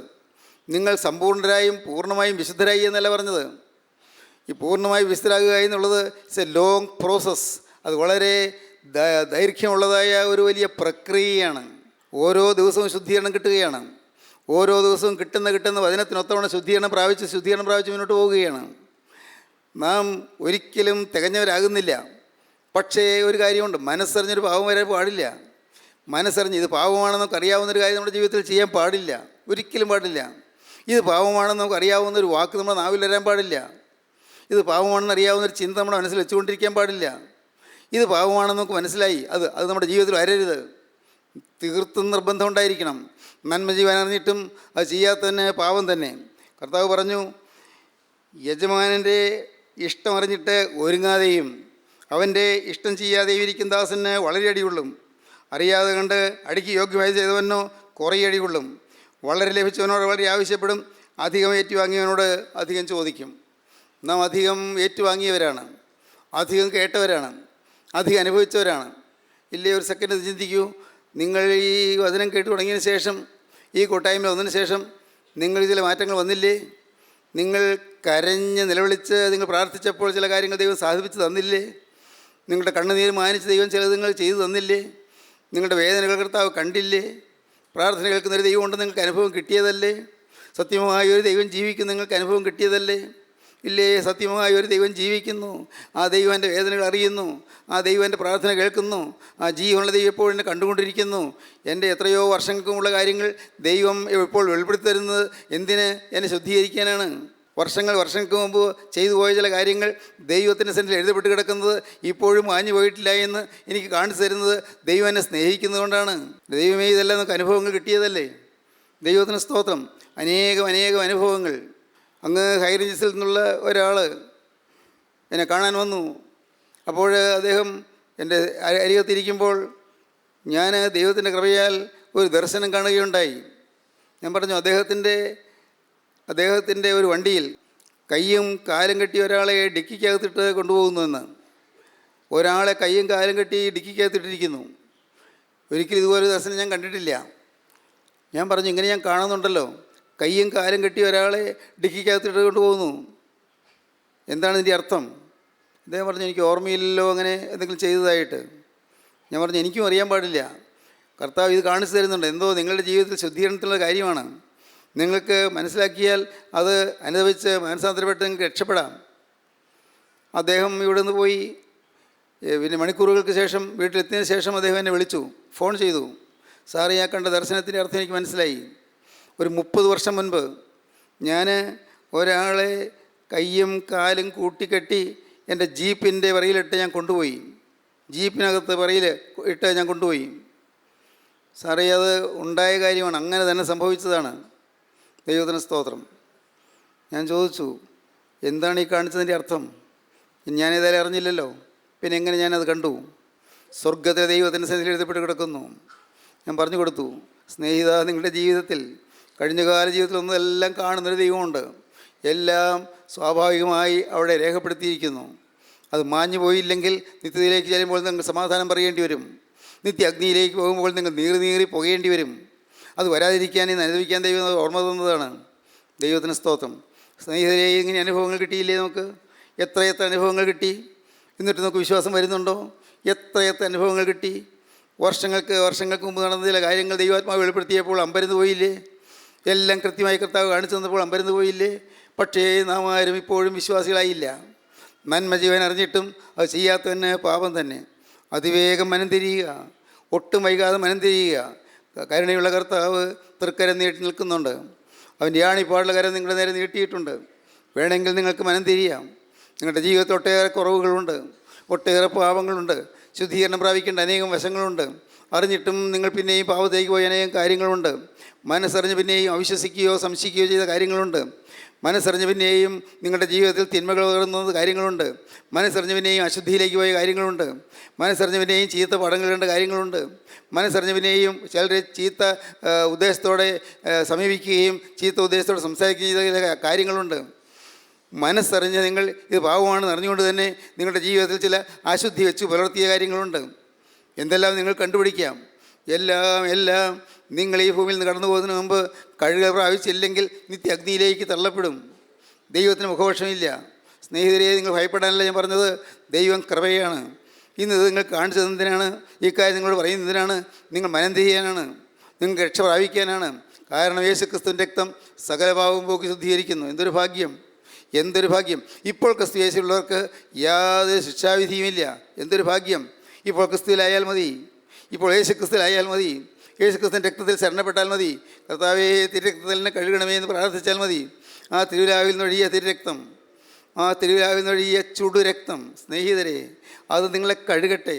നിങ്ങൾ സമ്പൂർണ്ണരായും പൂർണ്ണമായും വിശുദ്ധരായി എന്നല്ല പറഞ്ഞത്. ഈ പൂർണ്ണമായി വിശുദ്ധരാകുക എന്നുള്ളത് ഇറ്റ്സ് എ ലോങ് പ്രോസസ്സ്. അത് വളരെ ദൈർഘ്യമുള്ളതായ ഒരു വലിയ പ്രക്രിയയാണ്. ഓരോ ദിവസവും ശുദ്ധീകരണം കിട്ടുകയാണ്. ഓരോ ദിവസവും കിട്ടുന്ന വചനത്തിനൊത്തവണ്ണം ശുദ്ധീകരണം പ്രാപിച്ച് മുന്നോട്ട് പോവുകയാണ്. നാം ഒരിക്കലും തികഞ്ഞവരാകുന്നില്ല. പക്ഷേ ഒരു കാര്യമുണ്ട്, മനസ്സറിഞ്ഞൊരു പാവം വരാൻ പാടില്ല. മനസ്സറിഞ്ഞ് ഇത് പാവമാണെന്ന് നമുക്ക് അറിയാവുന്നൊരു കാര്യം നമ്മുടെ ജീവിതത്തിൽ ചെയ്യാൻ പാടില്ല. ഒരിക്കലും പാടില്ല. ഇത് പാവമാണെന്ന് നമുക്ക് അറിയാവുന്നൊരു വാക്ക് നമ്മുടെ നാവിൽ വരാൻ പാടില്ല. ഇത് പാവമാണെന്ന് അറിയാവുന്നൊരു ചിന്ത നമ്മുടെ മനസ്സിൽ വെച്ചുകൊണ്ടിരിക്കാൻ പാടില്ല. ഇത് പാവമാണെന്ന് നമുക്ക് മനസ്സിലായി, അത് നമ്മുടെ ജീവിതത്തിൽ വരരുത്. തീർത്തും നിർബന്ധം ഉണ്ടായിരിക്കണം. നന്മ ചെയ്യാൻ അറിഞ്ഞിട്ടും അത് ചെയ്യാത്തതന്നെ പാവം തന്നെ. കർത്താവ് പറഞ്ഞു, യജമാനൻ്റെ ഇഷ്ടം അറിഞ്ഞിട്ട് ഒരുങ്ങാതെയും അവൻ്റെ ഇഷ്ടം ചെയ്യാതെയും ഇരിക്കുന്ന ദാസന് വളരെ അടികൊള്ളും. അറിയാതെ കണ്ട് അടിക്ക് യോഗ്യമായി ചെയ്തവനോ കുറേ അടികൊള്ളും. വളരെ ലഭിച്ചവനോട് വളരെ ആവശ്യപ്പെടും. അധികം ഏറ്റുവാങ്ങിയവനോട് അധികം ചോദിക്കും. നാം അധികം ഏറ്റുവാങ്ങിയവരാണ്, അധികം കേട്ടവരാണ്, അധികം അനുഭവിച്ചവരാണ്. ഇല്ലേ? ഒരു സെക്കൻഡ് ചിന്തിക്കൂ. നിങ്ങൾ ഈ വചനം കേട്ടു തുടങ്ങിയതിന് ശേഷം, ഈ കൂട്ടായ്മ വന്നതിന് ശേഷം നിങ്ങൾ ചില മാറ്റങ്ങൾ വന്നില്ലേ? നിങ്ങൾ കരഞ്ഞ് നിലവിളിച്ച് നിങ്ങൾ പ്രാർത്ഥിച്ചപ്പോൾ ചില കാര്യങ്ങൾ ദൈവം സാധിപ്പിച്ച് തന്നില്ലേ? നിങ്ങളുടെ കണ്ണുനീര് മാനിച്ച് ദൈവം ചിലത് നിങ്ങൾ ചെയ്തു തന്നില്ലേ? നിങ്ങളുടെ വേദനകൾ കർത്താവ് കണ്ടില്ലേ? പ്രാർത്ഥന കേൾക്കുന്നൊരു ദൈവം ഉണ്ടെന്ന് നിങ്ങൾക്ക് അനുഭവം കിട്ടിയതല്ലേ? സത്യമായ ഒരു ദൈവം ജീവിക്കുന്ന നിങ്ങൾക്ക് അനുഭവം കിട്ടിയതല്ലേ? ഇല്ലേ? സത്യമായ ഒരു ദൈവം ജീവിക്കുന്നു. ആ ദൈവം എൻ്റെ വേദനകൾ അറിയുന്നു. ആ ദൈവം എൻ്റെ പ്രാർത്ഥന കേൾക്കുന്നു. ആ ജീവനുള്ള ദൈവം എപ്പോഴും എന്നെ കണ്ടുകൊണ്ടിരിക്കുന്നു. എൻ്റെ എത്രയോ വർഷങ്ങൾക്കുമുള്ള കാര്യങ്ങൾ ദൈവം ഇപ്പോൾ വെളിപ്പെടുത്തി തരുന്നത് എന്തിന്? എന്നെ ശുദ്ധീകരിക്കാനാണ്. വർഷങ്ങൾക്ക് മുമ്പ് ചെയ്തു പോയ ചില കാര്യങ്ങൾ ദൈവത്തിൻ്റെ സെൻറ്റിൽ എഴുതപ്പെട്ട് കിടക്കുന്നത് ഇപ്പോഴും മാഞ്ഞു പോയിട്ടില്ല എന്ന് എനിക്ക് കാണിച്ചു തരുന്നത് ദൈവം എന്നെ സ്നേഹിക്കുന്നതുകൊണ്ടാണ്. ദൈവമേ, ഇതെല്ലാം നമുക്ക് അനുഭവങ്ങൾ കിട്ടിയതല്ലേ? ദൈവത്തിന് സ്തോത്രം. അനേകം അനുഭവങ്ങൾ. അങ്ങ് ഹൈറേഞ്ചസിൽ നിന്നുള്ള ഒരാൾ എന്നെ കാണാൻ വന്നു. അപ്പോൾ അദ്ദേഹം എൻ്റെ അരികത്തിരിക്കുമ്പോൾ ഞാൻ ദൈവത്തിൻ്റെ കൃപയാൽ ഒരു ദർശനം കാണുകയുണ്ടായി. ഞാൻ പറഞ്ഞു, അദ്ദേഹത്തിൻ്റെ ഒരു വണ്ടിയിൽ കയ്യും കാലും കെട്ടി ഒരാളെ ഡിക്കിക്കകത്തിട്ട് കൊണ്ടുപോകുന്നുവെന്ന്. ഒരാളെ കയ്യും കാലും കെട്ടി ഡിക്കിക്കകത്തിട്ടിരിക്കുന്നു. ഒരിക്കലും ഇതുപോലെ ദർശനം ഞാൻ കണ്ടിട്ടില്ല. ഞാൻ പറഞ്ഞു, ഇങ്ങനെ ഞാൻ കാണുന്നുണ്ടല്ലോ, കയ്യും കാലും കെട്ടി ഒരാളെ ഡിക്കിക്കകത്തിട്ട് കൊണ്ടുപോകുന്നു. എന്താണ് ഇതിൻ്റെ അർത്ഥം? അദ്ദേഹം പറഞ്ഞു, എനിക്ക് ഓർമ്മയില്ലല്ലോ അങ്ങനെ എന്തെങ്കിലും ചെയ്തതായിട്ട്. ഞാൻ പറഞ്ഞു, എനിക്കും അറിയാൻ പാടില്ല. കർത്താവ് ഇത് കാണിച്ചു തരുന്നുണ്ട്. എന്തോ നിങ്ങളുടെ ജീവിതത്തിൽ ശുദ്ധീകരണത്തിലുള്ള കാര്യമാണ്. നിങ്ങൾക്ക് മനസ്സിലാക്കിയാൽ അത് അനുഭവിച്ച് മനസ്സാന്തരപ്പെട്ട് നിങ്ങൾക്ക് രക്ഷപ്പെടാം. അദ്ദേഹം ഇവിടെ നിന്ന് പോയി. പിന്നെ മണിക്കൂറുകൾക്ക് ശേഷം വീട്ടിലെത്തിയതിന് ശേഷം അദ്ദേഹം എന്നെ വിളിച്ചു, ഫോൺ ചെയ്തു. സാറ്, ഞാൻ കണ്ട ദർശനത്തിൻ്റെ അർത്ഥം എനിക്ക് മനസ്സിലായി. ഒരു 30 വർഷം മുൻപ് ഞാൻ ഒരാളെ കയ്യും കാലും കൂട്ടിക്കെട്ടി എൻ്റെ ജീപ്പിൻ്റെ പറയിലിട്ട് ഞാൻ കൊണ്ടുപോയി. ജീപ്പിനകത്ത് പറയിൽ ഇട്ട് ഞാൻ കൊണ്ടുപോയി. സാറേ, അത് ഉണ്ടായ കാര്യമാണ്, അങ്ങനെ തന്നെ സംഭവിച്ചതാണ്. ദൈവത്തിന് സ്തോത്രം. ഞാൻ ചോദിച്ചു, എന്താണ് ഈ കാണിച്ചതിൻ്റെ അർത്ഥം? ഞാനേതായാലും അറിഞ്ഞില്ലല്ലോ, പിന്നെ എങ്ങനെ ഞാനത് കണ്ടു? സ്വർഗത്തിലെ ദൈവത്തിൻ്റെ സന്നിധിയിൽ എഴുതപ്പെട്ട് കിടക്കുന്നു. ഞാൻ പറഞ്ഞു കൊടുത്തു, സ്നേഹിത, നിങ്ങളുടെ ജീവിതത്തിൽ കഴിഞ്ഞകാല ജീവിതത്തിലൊന്നും എല്ലാം കാണുന്നൊരു ദൈവമുണ്ട്. എല്ലാം സ്വാഭാവികമായി അവിടെ രേഖപ്പെടുത്തിയിരിക്കുന്നു. അത് മാഞ്ഞു പോയില്ലെങ്കിൽ നിത്യതയിലേക്ക് ചെല്ലുമ്പോൾ നിങ്ങൾ സമാധാനം പറയേണ്ടി വരും. നിത്യ അഗ്നിയിലേക്ക് പോകുമ്പോൾ നിങ്ങൾ നീറി പുകയേണ്ടി വരും. അത് വരാതിരിക്കാൻ അനുഭവിക്കാൻ ദൈവം ഓർമ്മ തന്നതാണ്. ദൈവത്തിന് സ്തോത്രം. സ്നേഹിതരെ, ഇങ്ങനെ അനുഭവങ്ങൾ കിട്ടിയില്ലേ നമുക്ക്? എത്ര അനുഭവങ്ങൾ കിട്ടി. എന്നിട്ട് നമുക്ക് വിശ്വാസം വരുന്നുണ്ടോ? എത്ര അനുഭവങ്ങൾ കിട്ടി. വർഷങ്ങൾക്ക് മുമ്പ് നടന്ന ചില കാര്യങ്ങൾ ദൈവാത്മാവ് വെളിപ്പെടുത്തിയപ്പോൾ അമ്പരന്ന് പോയില്ലേ? എല്ലാം കൃത്യമായി കർത്താവ് കാണിച്ചു തന്നപ്പോൾ അമ്പരന്ന് പോയില്ലേ? പക്ഷേ നാം ആരും ഇപ്പോഴും വിശ്വാസികളായില്ല. നന്മ ജീവൻ അറിഞ്ഞിട്ടും അത് ചെയ്യാത്തതന്നെ പാപം തന്നെ. അതിവേഗം മനം തിരിയുക, ഒട്ടും വൈകാതെ മനം തിരിയുക. കരുണയുള്ള കർത്താവ് തൃക്കരം നീട്ടി നിൽക്കുന്നുണ്ട്. അവൻ്റെ ആണിപ്പാടുള്ള കരം നിങ്ങളുടെ നേരെ നീട്ടിയിട്ടുണ്ട്. വേണമെങ്കിൽ നിങ്ങൾക്ക് മനം തിരിയാം. നിങ്ങളുടെ ജീവിതത്തിൽ ഒട്ടേറെ കുറവുകളുണ്ട്, ഒട്ടേറെ പാപങ്ങളുണ്ട്, ശുദ്ധീകരണം പ്രാപിക്കേണ്ട അനേകം വശങ്ങളുണ്ട്. അറിഞ്ഞിട്ടും നിങ്ങൾ പിന്നെയും പാപത്തേക്ക് പോയ അനേകം കാര്യങ്ങളുണ്ട്. മനസ്സറിഞ്ഞ് പിന്നെയും അവിശ്വസിക്കുകയോ സംശയിക്കുകയോ ചെയ്ത കാര്യങ്ങളുണ്ട്. മനസ്സറിഞ്ഞ് പിന്നെയും നിങ്ങളുടെ ജീവിതത്തിൽ തിന്മകൾ ഉയർന്നത് കാര്യങ്ങളുണ്ട്. മനസ്സറിഞ്ഞ് പിന്നെയും അശുദ്ധിയിലേക്ക് പോയ കാര്യങ്ങളുണ്ട്. മനസ്സറിഞ്ഞ് പിന്നെയും ചീത്ത പടങ്ങൾ കണ്ട കാര്യങ്ങളുണ്ട്. മനസ്സറിഞ്ഞ് പിന്നെയും ചിലരെ ചീത്ത ഉദ്ദേശത്തോടെ സമീപിക്കുകയും ചീത്ത ഉദ്ദേശത്തോടെ സംസാരിക്കുകയും ചെയ്ത കാര്യങ്ങളുണ്ട്. മനസ്സറിഞ്ഞ് നിങ്ങൾ ഇത് പാവമാണെന്ന് അറിഞ്ഞുകൊണ്ട് തന്നെ നിങ്ങളുടെ ജീവിതത്തിൽ ചില അശുദ്ധി വെച്ച് പുലർത്തിയ കാര്യങ്ങളുണ്ട്. എന്തെല്ലാം നിങ്ങൾ കണ്ടുപിടിക്കാം. എല്ലാം നിങ്ങൾ ഈ ഭൂമിയിൽ നിന്ന് കടന്നു പോകുന്നതിന് മുമ്പ് കഴുകൽ പ്രാപിച്ചില്ലെങ്കിൽ നിത്യ അഗ്നിയിലേക്ക് തള്ളപ്പെടും. ദൈവത്തിന് മുഖപക്ഷമില്ല. സ്നേഹിതരെ, നിങ്ങൾ ഭയപ്പെടാനല്ല ഞാൻ പറഞ്ഞത്. ദൈവം കൃപയാണ്. ഇന്ന് ഇത് നിങ്ങൾ കാണിച്ചു തന്നതിനാണ്. ഈ കാര്യം നിങ്ങളോട് പറയുന്നതിനാണ്. നിങ്ങൾ മനം തിരിയാനാണ്, നിങ്ങൾക്ക് രക്ഷ പ്രാപിക്കാനാണ്. കാരണം യേശുക്രിസ്തുവിൻ്റെ രക്തം സകല പാപവും പോക്കി ശുദ്ധീകരിക്കുന്നു. എന്തൊരു ഭാഗ്യം, എന്തൊരു ഭാഗ്യം. ഇപ്പോൾ ക്രിസ്തു യേശുള്ളവർക്ക് യാതൊരു ശിക്ഷാവിധിയുമില്ല. എന്തൊരു ഭാഗ്യം. ഇപ്പോൾ ക്രിസ്തുവിലായാൽ മതി. ഇപ്പോൾ യേശുക്രിസ്തുവിലായാൽ മതി. യേശുക്രിസ്തുവിൻ്റെ രക്തത്തിൽ ശരണപ്പെട്ടാൽ മതി. കർത്താവേ, തിരുരക്തത്തിൽ തന്നെ കഴുകണമേ എന്ന് പ്രാർത്ഥിച്ചാൽ മതി. ആ തിരുവിലാവിൽ നിന്നൊഴിയ തിരുരക്തം, ആ തിരുവിലാവിൽ നിന്നൊഴിയ ചുടുരക്തം, സ്നേഹിതരെ, അത് നിങ്ങളെ കഴുകട്ടെ.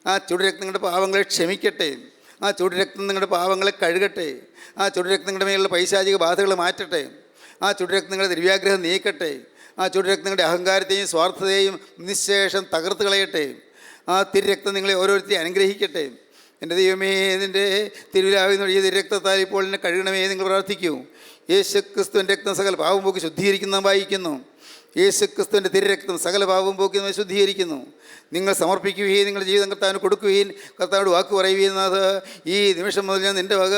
ആ ചുടുരക്തം നിങ്ങളുടെ പാപങ്ങളെ ക്ഷമിക്കട്ടെ. ആ ചുടുരക്തം നിങ്ങളുടെ പാപങ്ങളെ കഴുകട്ടെ. ആ ചുടുരക്തം നിങ്ങളുടെ മേലുള്ള പൈശാചിക ബാധകൾ മാറ്റട്ടെ. ആ ചുടുരക്തം നിങ്ങളുടെ ദിവ്യാഗ്രഹം നീക്കട്ടെ. ആ ചുടുരക്തം നിങ്ങളുടെ അഹങ്കാരത്തെയും സ്വാർത്ഥതയെയും നിശേഷം തകർത്ത് കളയട്ടെ. ആ തിരുരക്തം നിങ്ങളെ ഓരോരുത്തരെയും അനുഗ്രഹിക്കട്ടെ. എൻ്റെ ദൈവമേ, നിൻ്റെ തിരുവിലാവിൽ നിന്നൊഴിയ തിരുരക്തത്താൽ ഇപ്പോൾ എന്നെ കഴുകണമേ നിങ്ങൾ പ്രാർത്ഥിക്കൂ. യേശുക്രിസ്തുവിൻ്റെ രക്തം സകല പാവം പോക്കി ശുദ്ധീകരിക്കുന്ന വായിക്കുന്നു. യേശുക്രിസ്തുവിൻ്റെ തിരുരക്തം സകല പാവം പോക്കി ശുദ്ധീകരിക്കുന്നു. നിങ്ങൾ സമർപ്പിക്കുകയും നിങ്ങളുടെ ജീവിതം കർത്താവിന് കൊടുക്കുകയും കർത്താവിനോട് വാക്ക് പറയുകയും അത് ഈ നിമിഷം മുതൽ ഞാൻ നിൻ്റെ വക,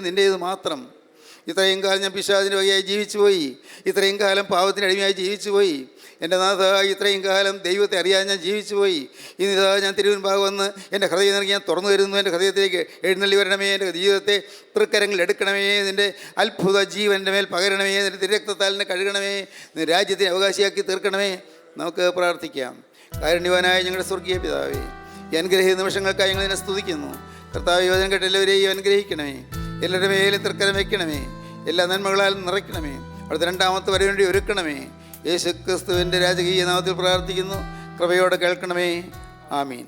നിൻ്റേത് മാത്രം. ഇത്രയും കാലം ഞാൻ പിശാചിൻ്റെ വകയായി ജീവിച്ചു പോയി. ഇത്രയും കാലം പാവത്തിൻ്റെ അടിമയായി ജീവിച്ചു പോയി. എൻ്റെ നാഥ, ഇത്രയും കാലം ദൈവത്തെ അറിയാതെ ഞാൻ ജീവിച്ചു പോയി. ഇന്നിതാ ഞാൻ തിരുവൻപാകെ വന്ന് എൻ്റെ ഹൃദയം നൽകി ഞാൻ തുറന്നു തരുന്നു. എൻ്റെ ഹൃദയത്തിലേക്ക് എഴുന്നള്ളി വരണമേ. എൻ്റെ ജീവിതത്തെ തൃക്കരങ്ങളിൽ എടുക്കണമേ. നിൻ്റെ അത്ഭുത ജീവൻ്റെ മേൽ പകരണമേ. നിൻ്റെ തിരുരക്തത്താൽ എന്നെ കഴുകണമേ. നിൻ്റെ രാജ്യത്തിന് അവകാശിയാക്കി തീർക്കണമേ. നമുക്ക് പ്രാർത്ഥിക്കാം. കാരുണ്യവാനായ ഞങ്ങളുടെ സ്വർഗീയ പിതാവേ, ഈ അനുഗ്രഹീത നിമിഷങ്ങൾക്കായി ഞങ്ങൾ ഇതിനെ സ്തുതിക്കുന്നു. കർത്താവ്, യോജന കേട്ട് എല്ലാവരെയും അനുഗ്രഹിക്കണമേ. എല്ലാവരുടെ മേലും തൃക്കരം വയ്ക്കണമേ. എല്ലാ നന്മകളാലും നിറയ്ക്കണമേ. അവിടുത്തെ രണ്ടാമത്തെ വരെ വേണ്ടി ഒരുക്കണമേ. യേശുക്രിസ്തുവിൻ്റെ രാജകീയ നാമത്തിൽ പ്രാർത്ഥിക്കുന്നു. കൃപയോടെ കേൾക്കണമേ. ആമീൻ.